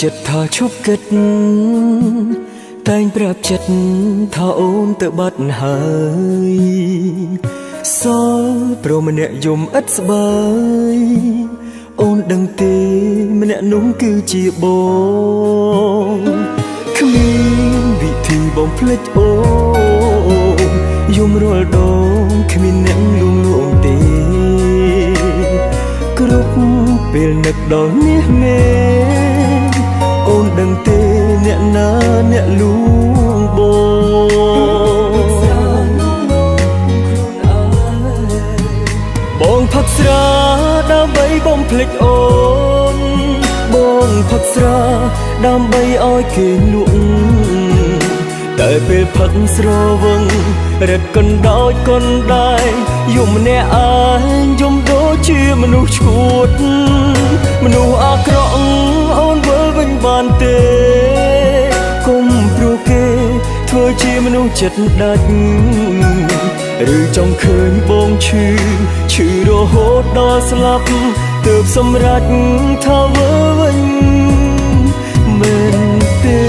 ចិត្តថាឈប់គិតតែងប្រាប់ចិត្តថាអូនទៅបាត់ហើយសល់ព្រមម្នាក់យំឥតស្បើយអូនដឹងទេម្នាក់នោះគឺជាបងគ្មានវិធីបំភ្លេចអូនយំរាល់ដងគ្មានអ្នកលួងលោមទេគ្រប់ពេលនឹកដល់នេះមេអូនដឹងទេអ្នកណាអ្នកលួងបងផឹកស្រាដើម្បីបំភ្លេចអូនបងផឹកស្រាដើម្បីឲ្យគេលក់តែពេលផឹកស្រវឹងរត់កណ្ដោចកណ្ដាយយំម្នាក់ឯងយំដូចជាមនុស្សឈួតមនុស្សអាក្រក់អូនវិលវិញបានទេគុំព្រោះគេធ្វើជាមនុស្សចិត្តដាច់ឬចង់ឃើញបងឈឺរហូតដល់ស្លាប់ទើបសម្រេចថាវិលវិញមែនទេ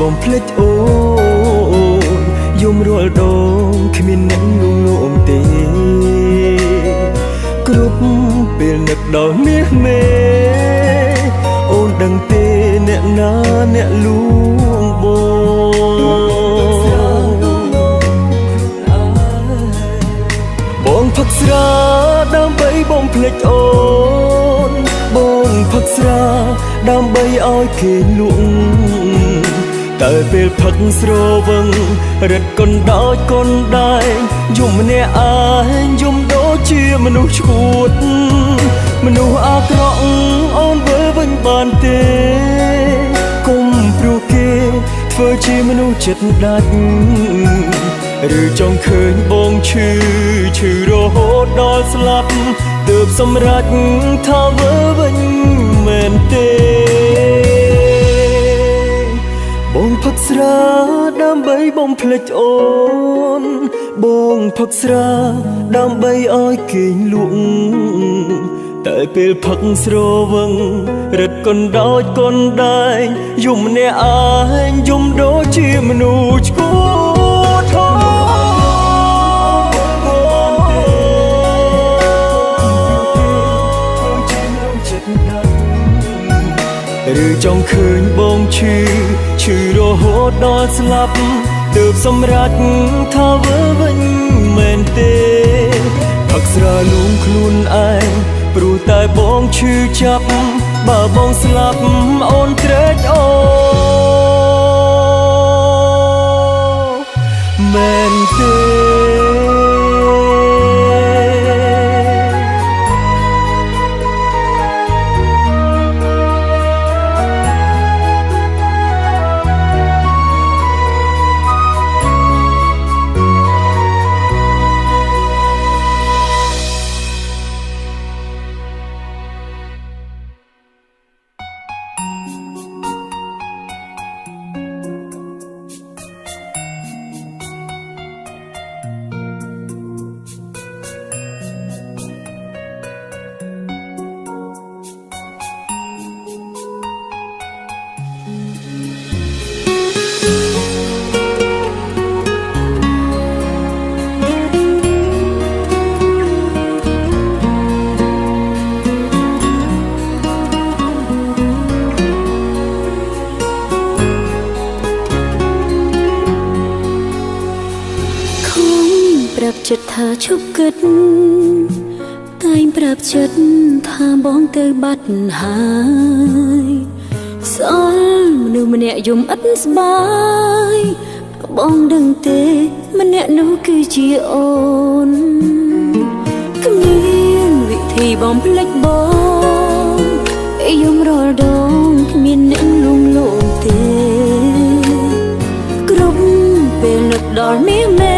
បំភ្លេចអូនយំរាល់ដងគ្មានអ្នកលួងលោមទេគ្រប់ពេលនឹកដល់មាសមេអូនដឹងទេអ្នកណាអ្នកលួងបងផឹកស្រាដើម្បីបំភ្លេចអូនបងផឹកស្រាដើម្បីឲ្យគេលួងតែពេលផឹកស្រវឹងរត់កណ្ដោចកណ្ដាយយំម្នាក់ឯងយំដូចជាមនុស្សឈួតមនុស្សអាក្រក់អូនវិលវិញបានទេគុំព្រោះគេធ្វើជាមនុស្សចិត្តដាច់ឬចង់ឃើញបងឈឺរហូតដល់ស្លាប់ទើបសម្រេចថាវិលវិញមែនទេបងផឹកស្រាដើម្បីបំភ្លេចអូនបងផឹកស្រាដើម្បីឲ្យគេលក់តែពេលផឹកស្រវឹងរត់កណ្ដោចកណ្ដាយយំម្នាក់ឯងយំដូចជាមនុស្សឈួតឬចង់ឃើញបងឈឺរហូតដល់ស្លាប់ទើបសម្រេចថាវិលវិញមែនទេផឹកស្រាលួងខ្លួនឯងព្រោះតែបងឈឺចាប់បើបងស្លាប់អូនត្រេកអូមែនទេចិត្តថាឈប់គិតតែងប្រាប់ចិត្តថាបងទៅបាត់ហើយសល់មនុស្សម្នាក់យំឥតស្បាយបងដឹងទេ ម្នាក់នោះគឺជាអូនគ្មានវិធីបំភ្លេចបងយំរាល់ដងគ្មានអ្នកលួងលោមទេគ្រប់ពេលនឹកដល់មាសមេ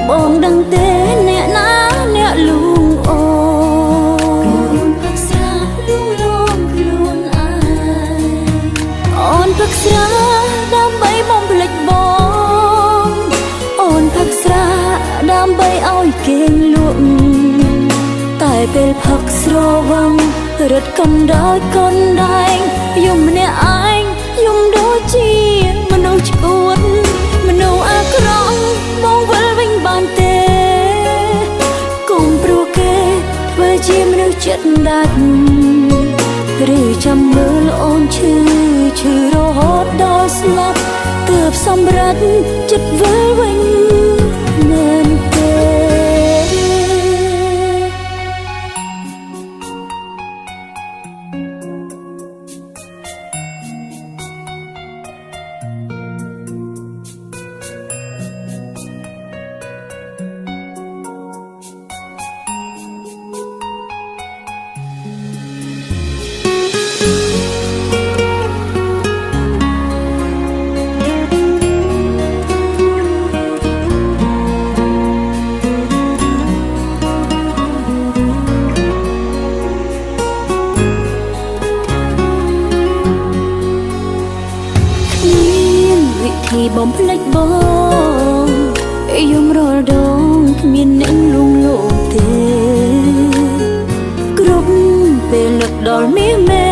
បងដឹងទេអ្នកណាអ្នកលួងអូនផឹកស្រាលួងលោមខ្លួនឯងអូនផឹកស្រាដើម្បីបំភ្លេចបងអូនផឹកស្រាដើម្បីឲ្យគេងលក់តែពេលផឹកស្រវឹងរត់កំដោយកូនដែងយំម្នាក់ឯងយំដូចជាមនុស្សឈួតមនុស្សអាក្រក់បងវិលវិញបានទេកុំព្រោះគេធ្វើជាមនុស្សចិត្តដាច់ឬចាំមើលអូនឈឺរហូតដល់ស្លាប់ទើបសម្រេចចិត្តវិលវិញមែនទេបំភ្លេចបងយំរាល់ដងគ្មានអ្នកលួងលោមទេគ្រប់ពេលនឹកដល់មាសមេ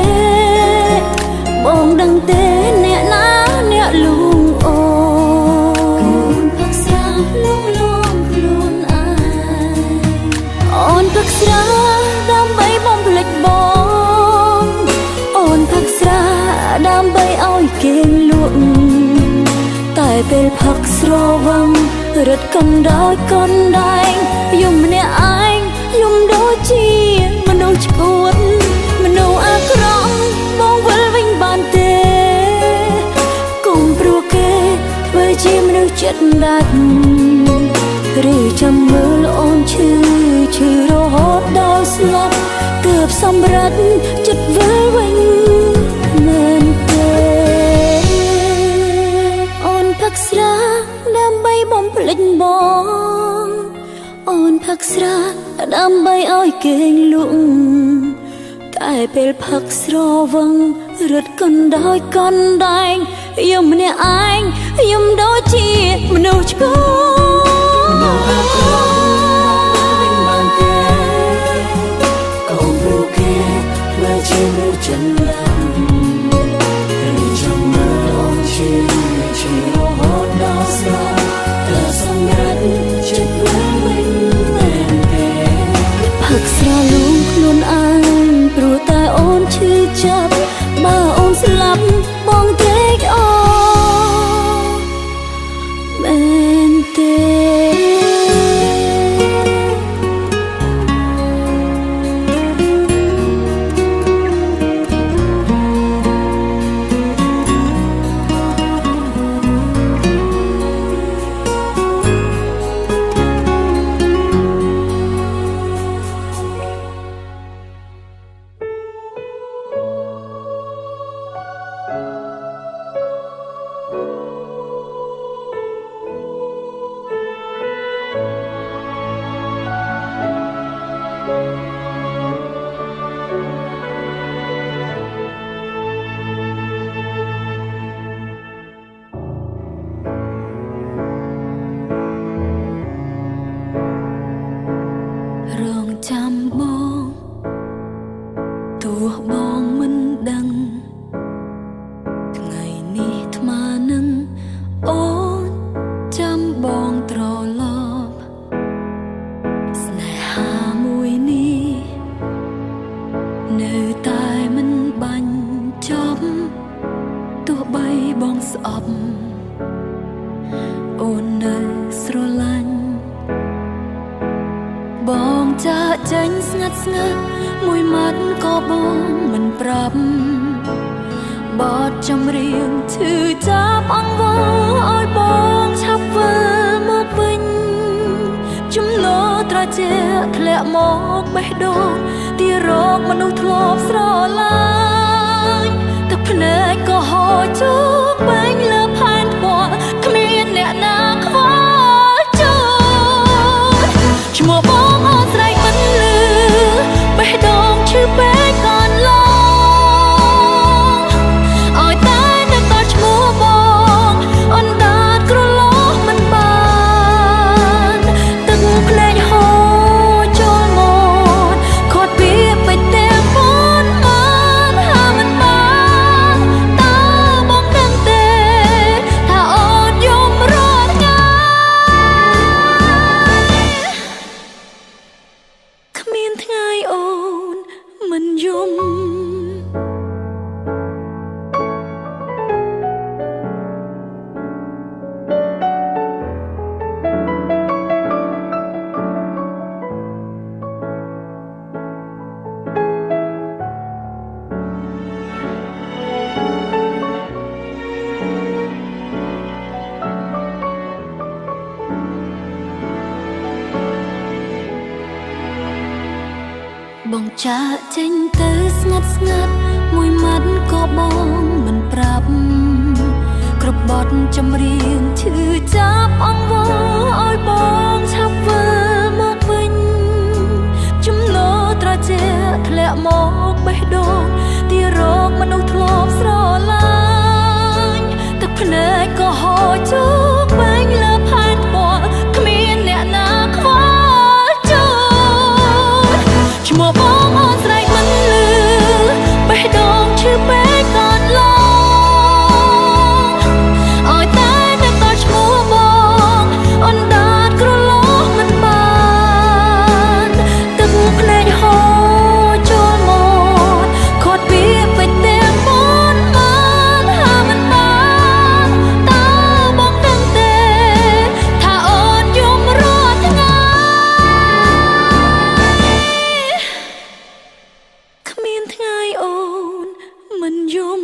បងដឹងទេអ្នកណាអ្នកលួងអូនផឹកស្រាលួងលោមខ្លួនឯងអូនផឹកស្រាដើម្បីបំភ្លេចបងអូនផឹកស្រាដើម្បីឲ្យគេងលក់តែពេលផឹកស្រវឹងរត់កំដោយកូនដែងយំម្នាក់ឯងយំដូចជាមនុស្សឈួតមនុស្សអាក្រក់បងវិលវិញបានទេកុំព្រោះគេធ្វើជាមនុស្សចិត្តដាច់ឬចាំមើលអូនឈឺរហូតដល់ស្លាប់ទើបសម្រេចចិត្តវិលវិញមែនទេផឹកស្រាដើម្បីបំភ្លេចបងអូនផឹកស្រាដើម្បីឲ្យគេងលក់តែពេលផឹកស្រវឹងរត់កណ្ដោយកូនដែងយំម្នាក់ឯងយំដូចជាមនុស្សឈួតមនុស្សអាក្រក់វិញបានទេកុំព្រោះគេធ្វើជាមនុស្សចិនណាឬចាំមើលអូនឈឺរហូតដល់ស្លាប់តែសម្រេចចិត្តវិលវិញមែនទេផឹកស្រាលួងខ្លួនឯងព្រោះតែអូនឈឺចាប់បើអូនស្លាប់បងត្រេកអរមែនទេអូននៅស្រឡាញ់បងចាក់ចេញស្ងាត់ស្ងាត់មួយម៉ាត់ក៏បងមិនប្រាប់បទចម្រៀងឈឺចាប់អង្វរឲ្យបងឆាប់វិល ត្រជាធ្លាក់មកបេះដូងទីរកមនុស្សធ្លាប់ស្រឡាញ់ទឹកភ្នែកក៏ហូរជោគបែងលើផែនថ្មគ្មានអ្នកណាខ្វល់ចូលឈ្មោះបងអូនស្រែកមិនលឺបេះដូងឈឺពេកកូនឡងឲ្យតែនឹកដល់ឈ្មោះបងអូនដាតក្រឡោះមិនបានទឹកភ្នែកហូរចូលមកខាត់ពីបេះទាំងបងបានហាមិនបានតើបងដឹងទេថាអូនយំរាល់ថ្ងៃគ្មានថ្ងៃអូនមិនយំបងចាក់ចេញទៅស្ងាត់ស្ងាត់មួយម៉ាត់ក៏បងមិនប្រាប់គ្រប់បទចម្រៀងឈឺចាប់អង្វរឲ្យបងឆាប់វិលមកវិញចំណូលត្រជាធ្លាក់មកបេះដូងទីរកមនុស្សធ្លាប់ស្រឡាញ់ទឹកភ្នែកក៏ហូរជោគបែងលើផែនថ្មគ្មានអ្នកណាខ្វល់ចូលឈ្មោះបងអូនស្រែកមិនលឺបេះដូងឈឺពេកកូនឡងឲ្យតែនឹកដល់ឈ្មោះបងអូនដាតក្រឡោះមិនបានទឹកភ្នែកហូរចូលមកខាត់ពីបេះទាំងបងបានហាមិនបានតើបងដឹងទេថាអូនយំរាល់ថ្ងៃគ្មានថ្ងៃអូនមិនយំ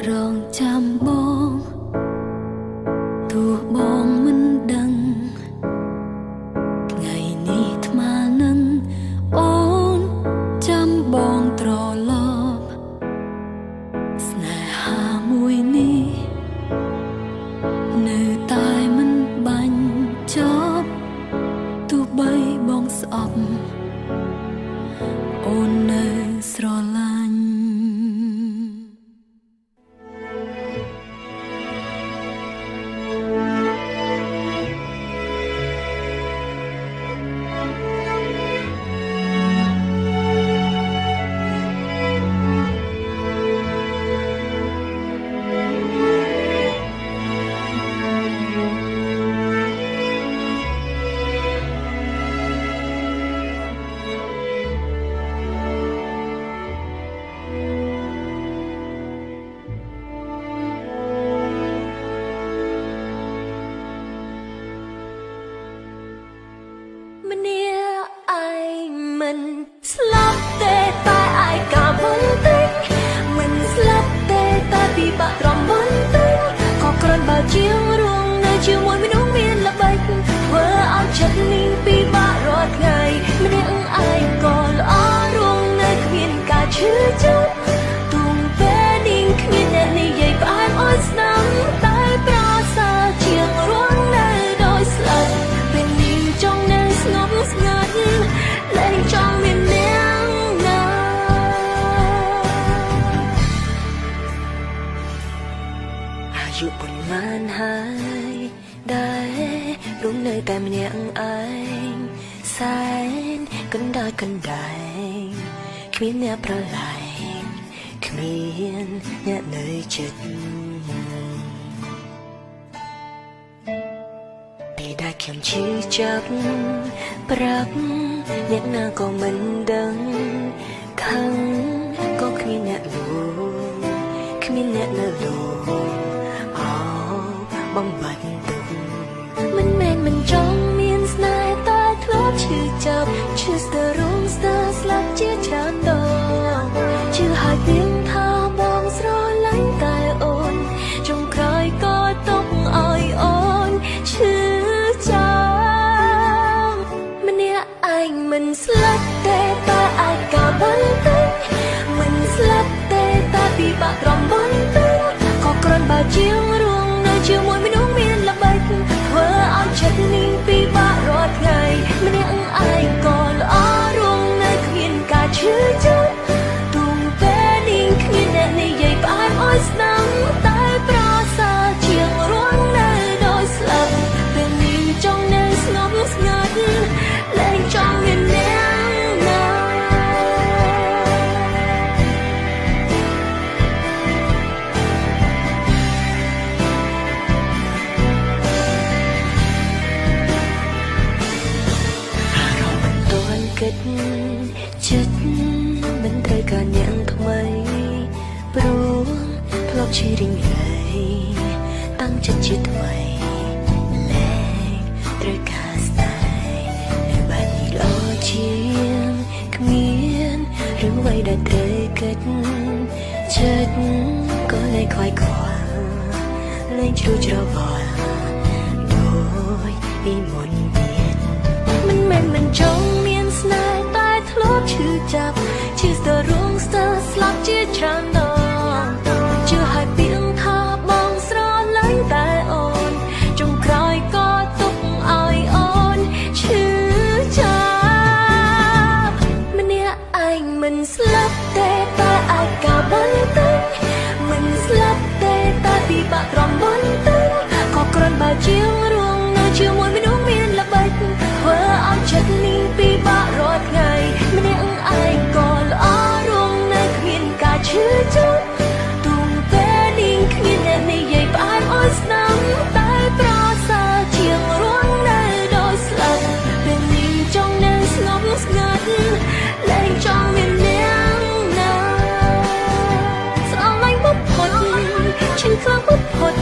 រងចាំបងទោះបងមិនដឹងថ្ងៃនេះថ្មនឹងអូនចាំបងត្រឡប់ស្នេហាមួយនេះនៅតែមិនបាញ់ចប់ទោះបីបងស្អប់អូននៅស្រឡាញ់ម្នាក់ឯងមិនស្លាប់ទេតែឯកាបន្តិចមិនស្លាប់ទេតែពិបាកទ្រាំបន្តិចក៏គ្រាន់បើជាងរងនៅជាមួយមនុស្សមានល្បិចធ្វើឲ្យចិត្តនេះពិបាករាល់ថ្ងៃម្នាក់ឯងក៏ល្អរងនៅគ្មានការឈឺចាប់ទុំពេលនេះគ្មានអ្នកនិយាយផ្អែមអោយស្ដាំតែប្រសើរជាងរងនៅដោយស្លាប់ពេលនេះចង់នៅស្ងប់ស្ងាត់លែងចង់មានអ្នកណាអាយុប៉ុន្មានហើយដែររំនៅតែម្នាក់ឯងសែនកណ្ដាលកណ្ដែងគ្មានអ្នកប្រឡែងគ្មានអ្នកនៅចិត្តពេលដែលខ្ញុំឈឺចាប់ប្រាប់អ្នកណាក៏មិនដឹងខឹងក៏គ្មានអ្នកលួងគ្មានអ្នក នៅលោអោបំបាច់ទុក មិនមែនមិនចង់មានស្នេហ៍តែធ្លាប់ឈឺចាប់ឈឺស្ទើររងស្ទើរស្លាប់ជាច្រើនដងជឿហើយទៀងថាបងស្រឡាញ់តែអូនចុងក្រោយក៏ទុកឲ្យអូនឈឺចាំម្នាក់ឯងមិនស្លាប់ទេតែអាចកាបន្តិចមិនស្លាប់ទេតែពិបាកក្រំបន្តិចក៏គ្រាន់បើជាងរួងនៅជាមួយមនុស្សមានល្បិចធ្វើឲ្យចិត្តនេះពិបាករាល់ថ្ងៃម្នាក់ឯងក៏ល្អរួងនៅគ្មានការឈឺចាប់ទុំពេលនេះគ្មានអ្នកនិយាយផ្អែមឲ្យស្ដាំតែប្រសើរជាងរួងនៅដោយស្លាប់ពេលនេះចង់នៅស្ងប់ស្ងាត់លែងចង់មានអ្នកណា គិតចិត្តមិនត្រូវការអ្នកថ្មីព្រោះធ្លាប់ជារីងរៃតាំងចិត្តជាថ្មីលែងត្រូវការស្នេហ៍នៅបែបនេះល្អជាងគ្មានរឿងអ្វីដែលត្រូវគិតចិត្តក៏លែងខ្វាយខ្វល់លែងជ្រួលច្របល់ដូចពីមុនទៀតមិនមែនមិនចង់មានស្នេហ៍តែធ្លាប់ឈឺចាប់ឈឺស្ទើររងស្ទើរស្លាប់ជាច្រើនដងជឿហើយពីងថាបងស្រឡាញ់តែអូនចុងក្រោយក៏ទុកឲ្យអូនឈឺចាប់ម្នាក់ឯងមិនស្លាប់ទេតែអាចកាបន្តិចមិនស្លាប់ទេតែពិបាកក្រំបន្តិចក៏គ្រាន់បើជាងរួងនៅជាមួយមនុស្សមានល្បិចធ្វើឲ្យចិត្តនេះពិបាករាល់ថ្ងៃម្នាក់ឯងក៏ល្អរួងនៅគ្មានការឈឺចាប់ទុំពេលនេះគ្មានអ្នកនិយាយផ្អែមឲ្យស្ដាំតែប្រសើរជាងរួងនៅដោយស្លាប់ពេលនេះចង់នៅស្ងប់ស្ងាត់លែងចង់មានអ្នកណាស្រឡាញ់បំផុតឈឺខ្លាំងបំផុត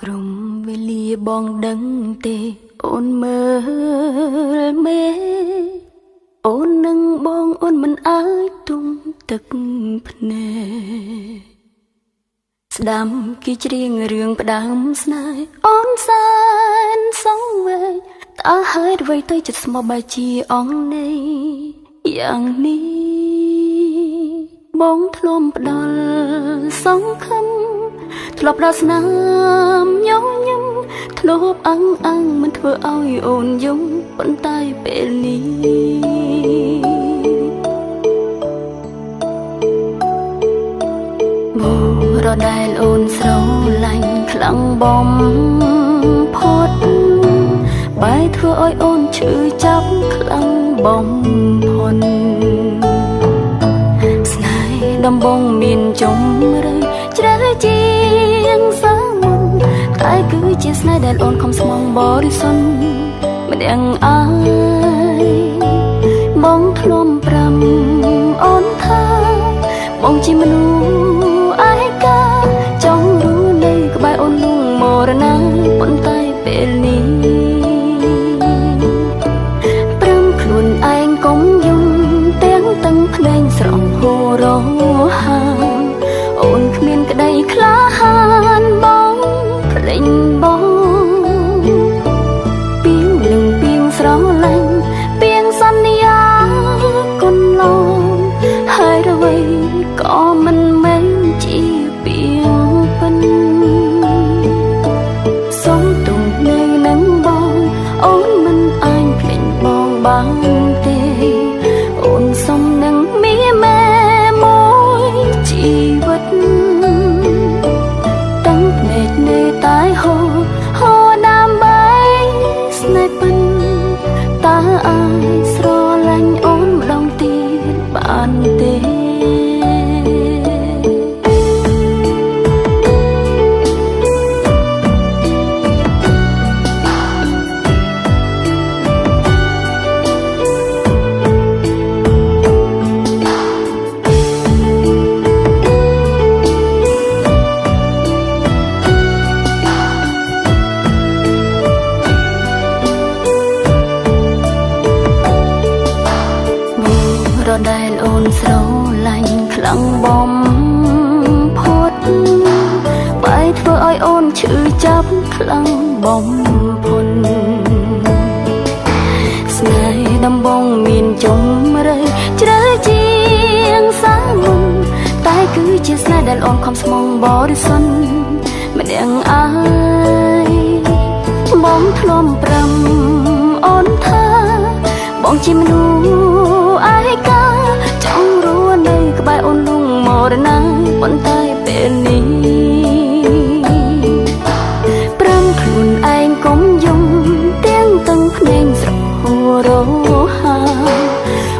ក្រុមវេលាបងដឹងទេអូនមើលមេអូននឹងបងអូនមិនអាចទុំទឹកភ្នែកស្ដាំគេច្រៀងរឿងផ្ដាំស្នេហ៍អូនសែនសងវែងតើហេតុអ្វីទៅចិត្តស្មោះបែជាអងនេះយ៉ាងនេះបងធ្លំផ្ដល់សង្ឃឹមធ្លាប់ដល់ស្នាមញញឹមធ្លាប់អឹងមិនធ្វើឲ្យអូនយំប៉ុន្តែពេលនេះរដែលអូនស្រឡាញ់ខ្លាំងបំផុតបែរធ្វើឲ្យអូនឈឺចាប់ខ្លាំងបំផុតស្នេហ៍ដំបងមានជំរឿជ្រៅជាងសាមុនតែគឺជាស្នេហ៍ដែលអូនខំស្មងបរិសុទ្ធម្នាក់ឯងបងធ្លំប្រាំអូនថា បងជាមនុស្សឯកាចង់រស់នៅក្បែរអូនលងមរណាប៉ុន្តែពេលនេះព្រមខ្លួនឯងកុំយំទាំងតឹងភ្នែកស្រង់ហូររហាអូនគ្មានក្តីក្លាហានបងភ្លេចបងពីងនឹងពីងស្រឡាញ់ពីងសន្យាគុណឡងហើយអ្វីក៏មិនមែនជាពីងពិនសុំទុំនៅនឹងបងអូនមិនអាចភ្លេចបងបានទេអូនសុំនឹងមានម៉ែមួយជីវិតតាំងភ្នែកនៅតែហូរដើម្បីស្នេហ៍ពិនតើអាចស្រឡាញ់អូនម្ដងទៀតបានទេដែលអូនស្រឡាញ់ខ្លាំងបំផុតបែរធ្វើឲ្យអូនឈឺចាប់ខ្លាំងបំផុតស្នេហ៍ដំបងមានជំរឿជ្រៅជាងសាមុនតែគឺជាស្នេហ៍ដែលអូនខំស្មងបរិសុទ្ធម្នាក់ឯងបងធ្លំប្រំអូនថាបងជាមនុស្សឯកាចង់រស់នៅក្បែរអូនលងមរណាប៉ុន្តែពេលនេះព្រមខ្លួនឯងកុំយំទាំងតឹងភ្នែកស្រក់ហូររហា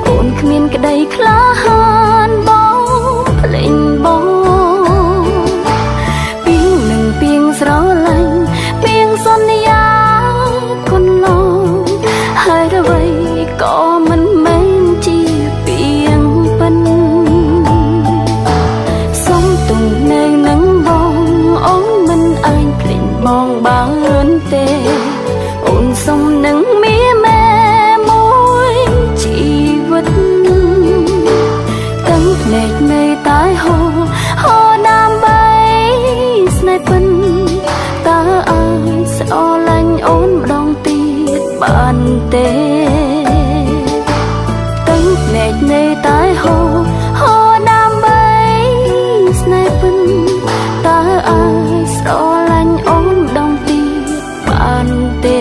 អូនគ្មានក្តីក្លាហានបងភ្លេចបងពីងនឹងពីងស្រឡាញ់ពីងសន្យាគុណឡងហើយអ្វីក៏មិនមែនជាពីងពិនសុំទុំនៅនឹងបងអូនមិនអាចភ្លេចបងបានទេអូនសុំនឹងមានម៉ែមួយជីវិតតាំងភ្នែកនៅតែហូរដើម្បីស្នេហ៍ពិនតើអាចស្រឡាញ់អូនម្ដងទៀតបានទេតាំងភ្នែកនៅតែហូរដើម្បីស្នេហ៍ពិនតើអាចស្រឡាញ់អូនម្ដងទៀតបានទេ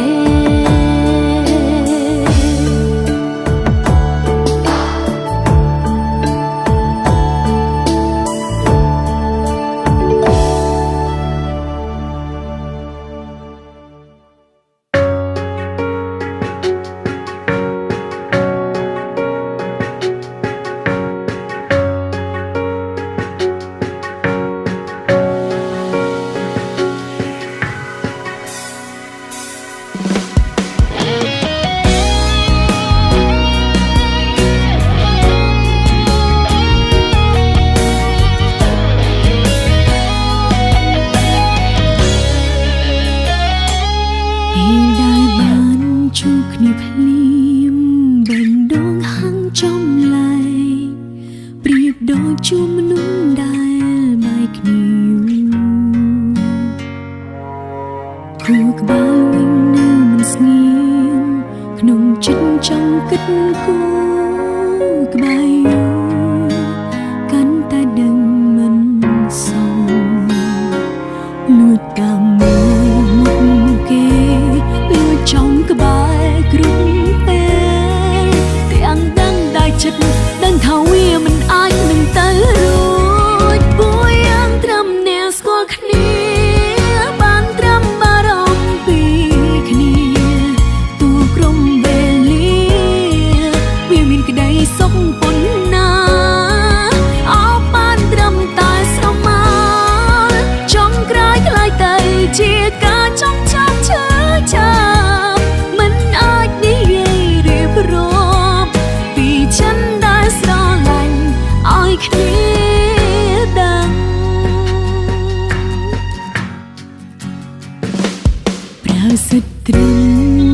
ត្រឹម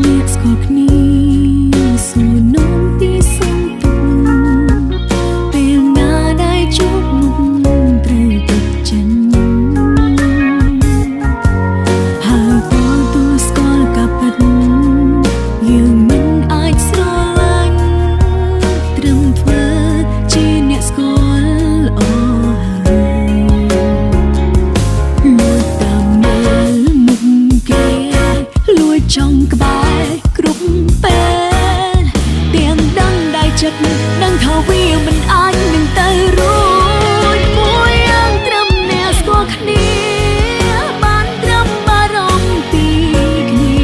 អ្នកស្គាល់គ្នាសួរនោមពីសុំទុំពេលណាដែលជួបមុខត្រូវទឹកចិនហើយតទូស្គាល់កាពិតយើងមិនអាចស្រឡាញ់ត្រឹមធ្វើជាអ្នកស្គាល់អស់ហើយលួចតាមមើលមុខគេលួចចង់ក្បែរគ្រប់ពេលទាំងដឹងដៃចិត្តដឹងថាវាមិនអាចនឹងទៅរួចមួយយ៉ាងត្រឹមអ្នកស្គាល់គ្នាបានត្រឹមបារម្ភពីគ្នា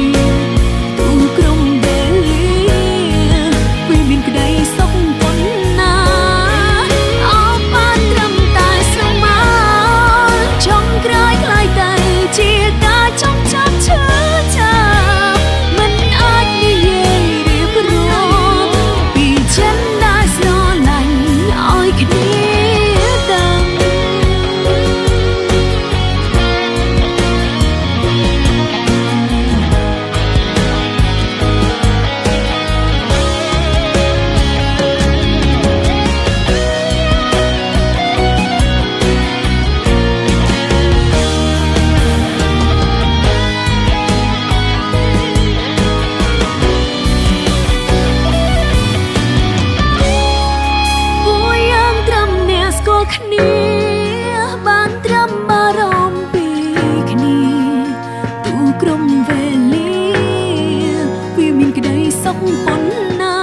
ទូក្រុមវេលាវាមានក្តីសុខប៉ុណ្ណាអោបបានត្រឹមតែស្រមោលចង់ក្រោយខ្លាយទៅជាការចង់ចាប់ឈឺចាប់មិនអាចនិយាយរៀបរាប់ពីចិនដែលស្រឡាញ់ឲ្យគ្នាដឹង ពួកយើងត្រឹមអ្នកស្គាល់គ្នាបានត្រឹមបារម្ភពីគ្នាទូក្រុមវេលាវាមានក្តីសុខប៉ុណ្ណា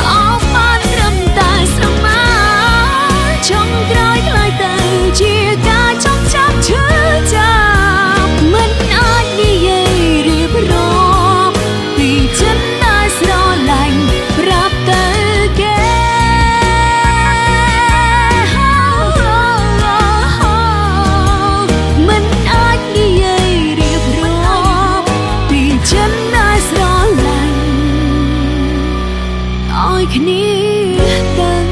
អោបបានត្រឹមតែស្រមោលចង់ក្រោយខ្លាយទៅជាការចង់ចាប់ឈឺចាប់មិនអាចនិយាយរៀបរាប់ពីចិនដែលស្រឡាញ់ប្រាប់ទៅគេ មិនអាចនិយាយរៀបរាប់ពីចិនដែលស្រឡាញ់ឲ្យគ្នាដឹង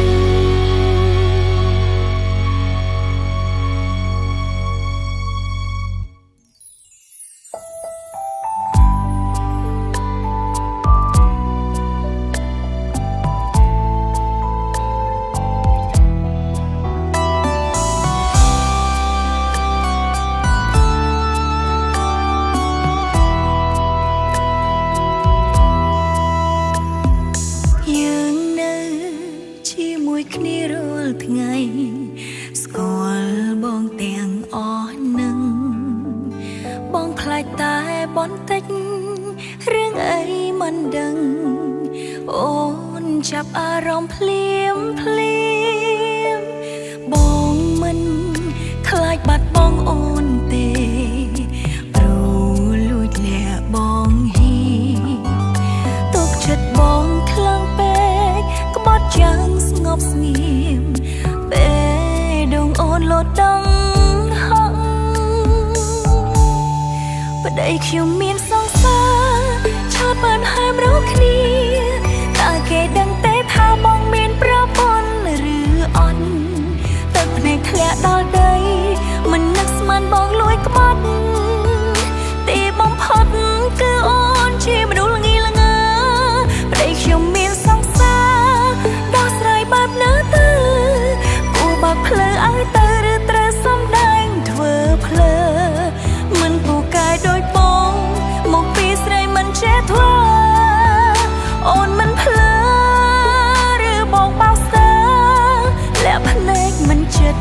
យើងនៅជាមួយគ្នារាល់ថ្ងៃស្គាល់បងទាំងអស់នឹងបងខ្លាចតែបន្តិចរឿងអីមិនដឹងអូនចាប់អារម្មណ៍ភ្លាមភ្លាមបងមិនខ្លាចបាត់បង់អូនទេព្រោះលួចលាក់បងហ៊ី ទុកចិត្តបងខ្លាំងពេកក្បត់យ៉ាងស្ងប់ស្ងៀមពេលដងអូនលោតដឹងហងប្តីខ្ញុំមានសង្សារឆោតបានហើមរកគ្នាតើគេដឹងទេថាបងមានប្រពន្ធឬអត់ទឹកភ្នែកធ្លាក់ដល់ដីមិននឹកស្មានបងលួចក្បត់ទីបំផុតគឺអូនជាមនុស្សល្ងីល្ងើ ប្តីខ្ញុំមានសង្សារដោះស្រាយបែបណាទៅគួរបើកផ្លូវឲ្យទៅឬត្រូវសំដែងធ្វើភ្លើមិនពូកែដូចបងមកពីស្រីមិនចេះធ្វើអូនមិនភ្លើឬបងបោកស្ទើលាក់ភ្នែកមិនចិត្ត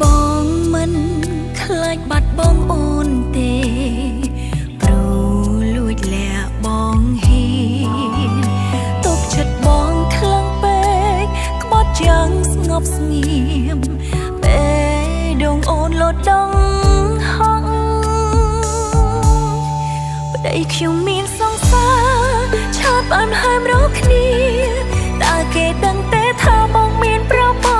បងមិនខ្លាចបាត់បង់អូនទេព្រោះលួចលាក់បងហ៊ីទុកចិត្តបងខ្លាំងពេកក្បត់យ៉ាងស្ងប់ស្ងៀមពេលដងអូនលោតដឹងហងប្តីខ្ញុំមានសង្សារឆោតបានហើមរកគ្នាតើគេដឹងទេថាបងមានប្រពន្ធ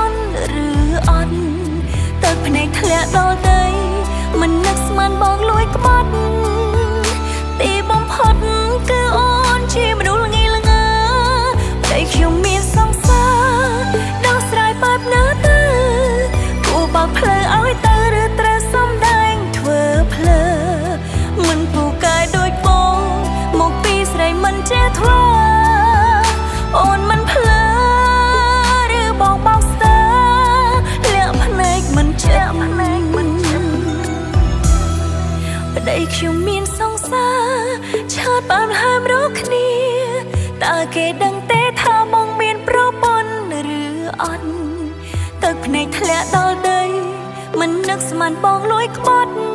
ខ្ញុំមានសង្សារឆើតបានហើមរកគ្នាតើគេដឹងទេថាបងមានប្រពន្ធឬអត់ទឹកភ្នែកធ្លាក់ដល់ដីមិននឹកស្មានបងលួយក្បត់